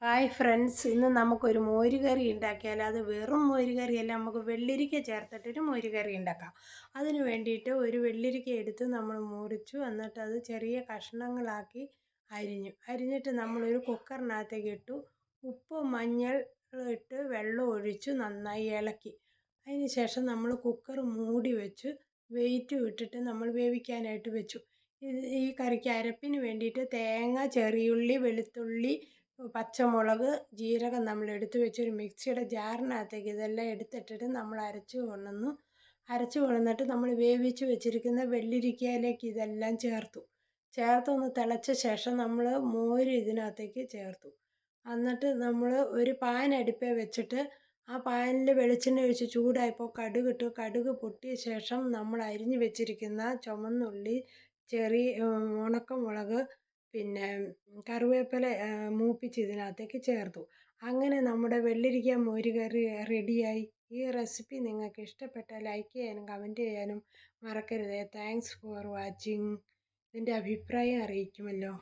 Hi friends, ഇന്ന് നമുക്കൊരു മോരുകറി ഉണ്ടാക്കിയാൽ അത് വെറും മോരുകറിയല്ല, നമുക്ക് വെള്ളരിക്ക ചേർത്തിട്ടൊരു മോരുകറി ഉണ്ടാക്കാം. അതിന് വേണ്ടിയിട്ട് ഒരു വെള്ളരിക്ക എടുത്ത് നമ്മൾ മുറിച്ചു, എന്നിട്ട് അത് ചെറിയ കഷ്ണങ്ങളാക്കി അരിഞ്ഞിട്ട് നമ്മളൊരു കുക്കറിനകത്തേക്ക് ഇട്ടു. ഉപ്പ് മഞ്ഞൾ ഇട്ട് വെള്ളം ഒഴിച്ച് നന്നായി ഇളക്കി. അതിന് ശേഷം നമ്മൾ കുക്കർ മൂടി വെച്ച് വെയിറ്റ് ഇട്ടിട്ട് നമ്മൾ വേവിക്കാനായിട്ട് വെച്ചു. ഈ കറിക്ക് അരപ്പിന് വേണ്ടിയിട്ട് തേങ്ങ, ചെറിയുള്ളി, വെളുത്തുള്ളി, പച്ചമുളക്, ജീരകം നമ്മൾ എടുത്തു വെച്ചൊരു മിക്സിയുടെ ജാറിനകത്തേക്ക് ഇതെല്ലാം എടുത്തിട്ടിട്ട് നമ്മൾ അരച്ചു കൊണ്ടുവന്നിട്ട് നമ്മൾ വേവിച്ച് വെച്ചിരിക്കുന്ന വെള്ളരിക്കയിലേക്ക് ഇതെല്ലാം ചേർത്തൊന്ന് തിളച്ച ശേഷം നമ്മൾ മോര് ഇതിനകത്തേക്ക് ചേർത്തു. എന്നിട്ട് നമ്മൾ ഒരു പാൻ അടുപ്പിൽ വെച്ചിട്ട് ആ പാനിൽ വെളിച്ചെണ്ണ ഒഴിച്ച് ചൂടായപ്പോൾ കടുകിട്ടു. കടുക് പൊട്ടിയ ശേഷം നമ്മൾ അരിഞ്ഞു വെച്ചിരിക്കുന്ന ചുമന്നുള്ളി, ഉണക്കമുളക്, പിന്നെ കറിവേപ്പില മൂപ്പിച്ച് ഇതിനകത്തേക്ക് ചേർത്തു. അങ്ങനെ നമ്മുടെ വെള്ളരിക്ക മോരുകറി റെഡിയായി. ഈ റെസിപ്പി നിങ്ങൾക്ക് ഇഷ്ടപ്പെട്ടാൽ ലൈക്ക് ചെയ്യാനും കമൻറ്റ് ചെയ്യാനും മറക്കരുത്. Thanks for watching. ഇതിൻ്റെ അഭിപ്രായം അറിയിക്കുമല്ലോ.